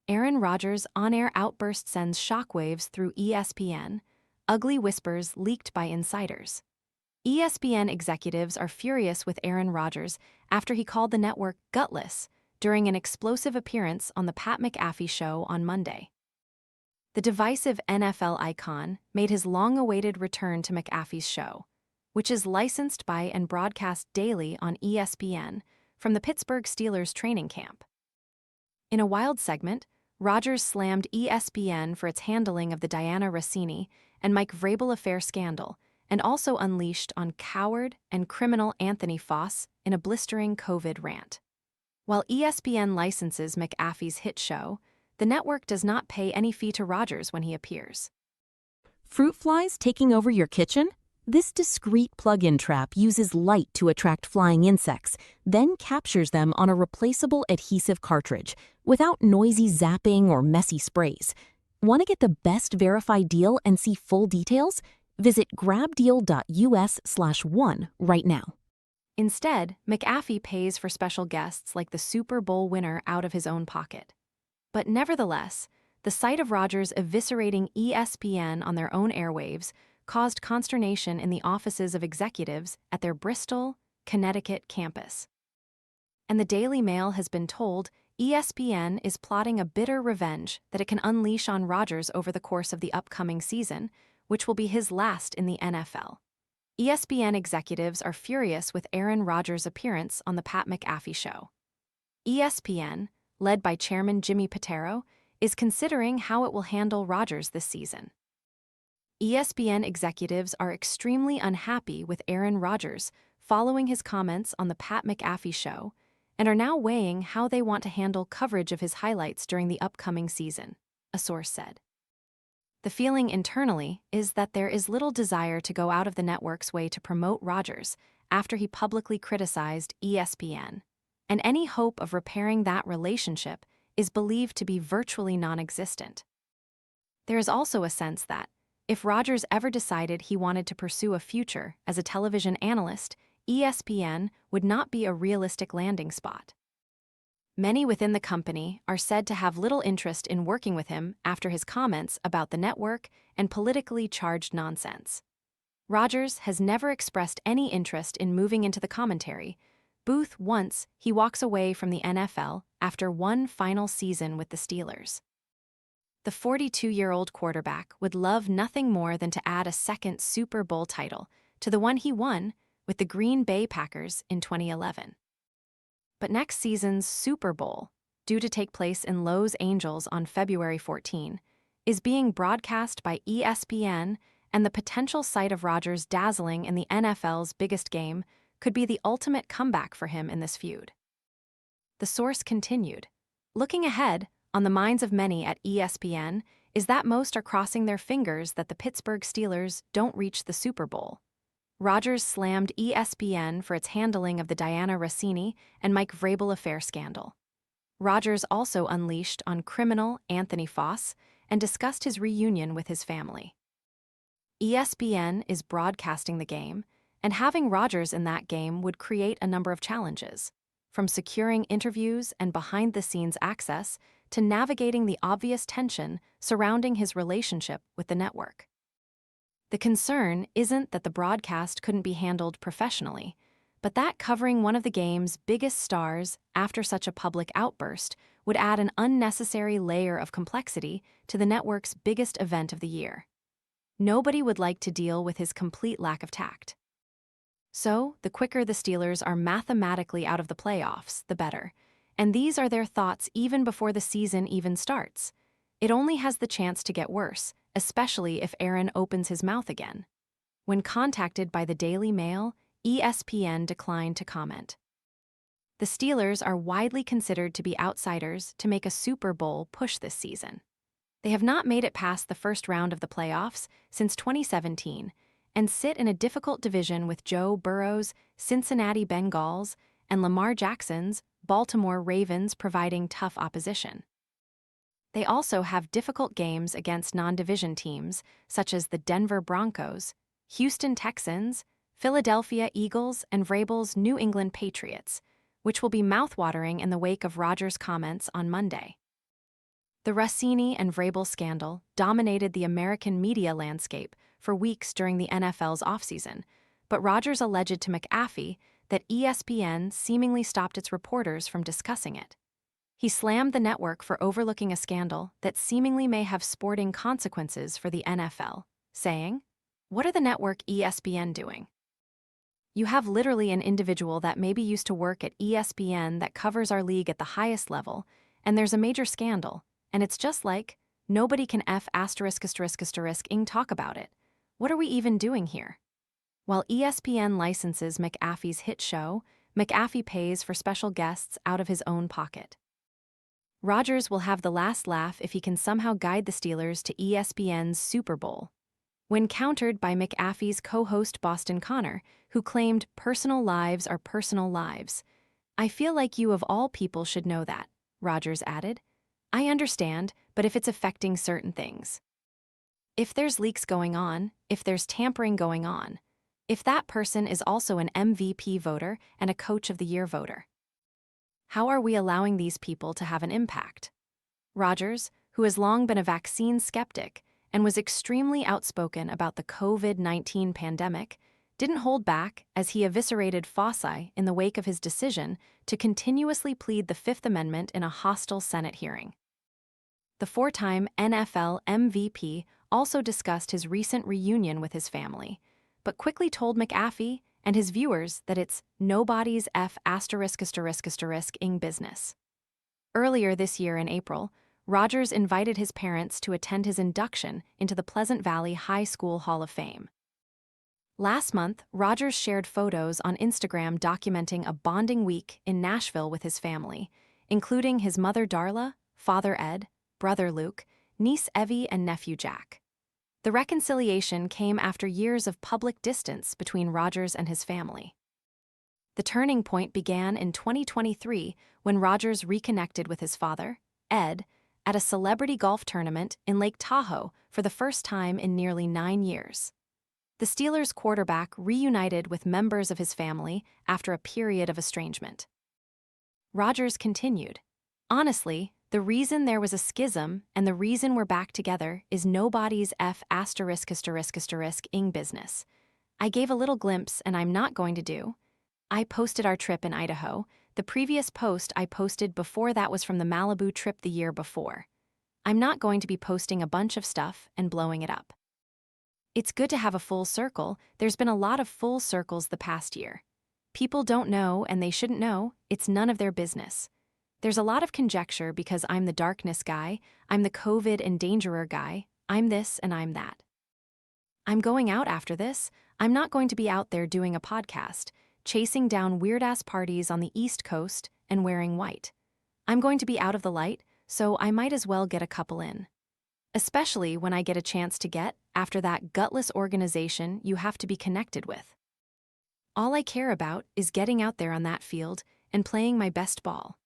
Aaron Rodgers' on-air outburst sends shockwaves through ESPN, ugly whispers leaked by insiders. ESPN executives are furious with Aaron Rodgers after he called the network gutless during an explosive appearance on the Pat McAfee show on Monday. The divisive NFL icon made his long-awaited return to McAfee's show, which is licensed by and broadcast daily on ESPN from the Pittsburgh Steelers training camp. In a wild segment, Rodgers slammed ESPN for its handling of the Diana Rossini and Mike Vrabel affair scandal, and also unleashed on coward and criminal Anthony Foss in a blistering COVID rant. While ESPN licenses McAfee's hit show, the network does not pay any fee to Rodgers when he appears. Fruit flies taking over your kitchen? This discreet plug-in trap uses light to attract flying insects, then captures them on a replaceable adhesive cartridge, without noisy zapping or messy sprays. Want to get the best verified deal and see full details? Visit grabdeal.us/one right now. Instead, McAfee pays for special guests like the Super Bowl winner out of his own pocket. But nevertheless, the sight of Rodgers eviscerating ESPN on their own airwaves caused consternation in the offices of executives at their Bristol, Connecticut campus. And the Daily Mail has been told ESPN is plotting a bitter revenge that it can unleash on Rodgers over the course of the upcoming season, which will be his last in the NFL. ESPN executives are furious with Aaron Rodgers' appearance on the Pat McAfee show. ESPN, led by Chairman Jimmy Pitaro, is considering how it will handle Rodgers this season. ESPN executives are extremely unhappy with Aaron Rodgers following his comments on the Pat McAfee show and are now weighing how they want to handle coverage of his highlights during the upcoming season, a source said. The feeling internally is that there is little desire to go out of the network's way to promote Rodgers after he publicly criticized ESPN, and any hope of repairing that relationship is believed to be virtually non-existent. There is also a sense that, if Rodgers ever decided he wanted to pursue a future as a television analyst, ESPN would not be a realistic landing spot. Many within the company are said to have little interest in working with him after his comments about the network and politically charged nonsense. Rodgers has never expressed any interest in moving into the commentary booth once he walks away from the NFL after one final season with the Steelers. The 42-year-old quarterback would love nothing more than to add a second Super Bowl title to the one he won with the Green Bay Packers in 2011. But next season's Super Bowl, due to take place in Los Angeles on February 14, is being broadcast by ESPN, and the potential sight of Rodgers dazzling in the NFL's biggest game could be the ultimate comeback for him in this feud. The source continued, looking ahead, on the minds of many at ESPN is that most are crossing their fingers that the Pittsburgh Steelers don't reach the Super Bowl. Rodgers slammed ESPN for its handling of the Diana Rossini and Mike Vrabel affair scandal. Rodgers also unleashed on criminal Anthony Foss and discussed his reunion with his family. ESPN is broadcasting the game, and having Rodgers in that game would create a number of challenges, from securing interviews and behind-the-scenes access to navigating the obvious tension surrounding his relationship with the network. The concern isn't that the broadcast couldn't be handled professionally, but that covering one of the game's biggest stars after such a public outburst would add an unnecessary layer of complexity to the network's biggest event of the year. Nobody would like to deal with his complete lack of tact. So, the quicker the Steelers are mathematically out of the playoffs, the better. And these are their thoughts even before the season even starts. It only has the chance to get worse, especially if Aaron opens his mouth again. When contacted by the Daily Mail, ESPN declined to comment. The Steelers are widely considered to be outsiders to make a Super Bowl push this season. They have not made it past the first round of the playoffs since 2017 and sit in a difficult division with Joe Burrow's Cincinnati Bengals and Lamar Jackson's Baltimore Ravens providing tough opposition. They also have difficult games against non-division teams such as the Denver Broncos, Houston Texans, Philadelphia Eagles, and Vrabel's New England Patriots, which will be mouthwatering in the wake of Rodgers' comments on Monday. The Rossini and Vrabel scandal dominated the American media landscape for weeks during the NFL's offseason, but Rodgers alleged to McAfee that ESPN seemingly stopped its reporters from discussing it. He slammed the network for overlooking a scandal that seemingly may have sporting consequences for the NFL, saying, "What are the network ESPN doing? You have literally an individual that maybe used to work at ESPN that covers our league at the highest level, and there's a major scandal, and it's just like, nobody can ****ing talk about it. What are we even doing here?" While ESPN licenses McAfee's hit show, McAfee pays for special guests out of his own pocket. Rodgers will have the last laugh if he can somehow guide the Steelers to ESPN's Super Bowl. When countered by McAfee's co-host Boston Connor, who claimed personal lives are personal lives, "I feel like you of all people should know that," Rodgers added. "I understand, but if it's affecting certain things. If there's leaks going on, if there's tampering going on, if that person is also an MVP voter and a Coach of the Year voter. How are we allowing these people to have an impact?" Rodgers, who has long been a vaccine skeptic and was extremely outspoken about the COVID-19 pandemic, didn't hold back as he eviscerated Fauci in the wake of his decision to continuously plead the Fifth Amendment in a hostile Senate hearing. The four-time NFL MVP also discussed his recent reunion with his family, but quickly told McAfee and his viewers that it's nobody's ****ing business. Earlier this year in April, Rodgers invited his parents to attend his induction into the Pleasant Valley High School Hall of Fame. Last month, Rodgers shared photos on Instagram documenting a bonding week in Nashville with his family, including his mother Darla, father Ed, brother Luke, niece Evie, and nephew Jack. The reconciliation came after years of public distance between Rodgers and his family. The turning point began in 2023 when Rodgers reconnected with his father, Ed, at a celebrity golf tournament in Lake Tahoe for the first time in nearly 9 years. The Steelers quarterback reunited with members of his family after a period of estrangement. Rodgers continued, "Honestly, the reason there was a schism and the reason we're back together is nobody's ****ing business. I gave a little glimpse and I'm not going to do. I posted our trip in Idaho. The previous post I posted before that was from the Malibu trip the year before. I'm not going to be posting a bunch of stuff and blowing it up. It's good to have a full circle. There's been a lot of full circles the past year. People don't know and they shouldn't know. It's none of their business. There's a lot of conjecture because I'm the darkness guy, I'm the COVID endangerer guy, I'm this and I'm that. I'm going out after this. I'm not going to be out there doing a podcast, chasing down weird-ass parties on the East Coast and wearing white. I'm going to be out of the light, so I might as well get a couple in. Especially when I get a chance to get after that gutless organization you have to be connected with. All I care about is getting out there on that field and playing my best ball.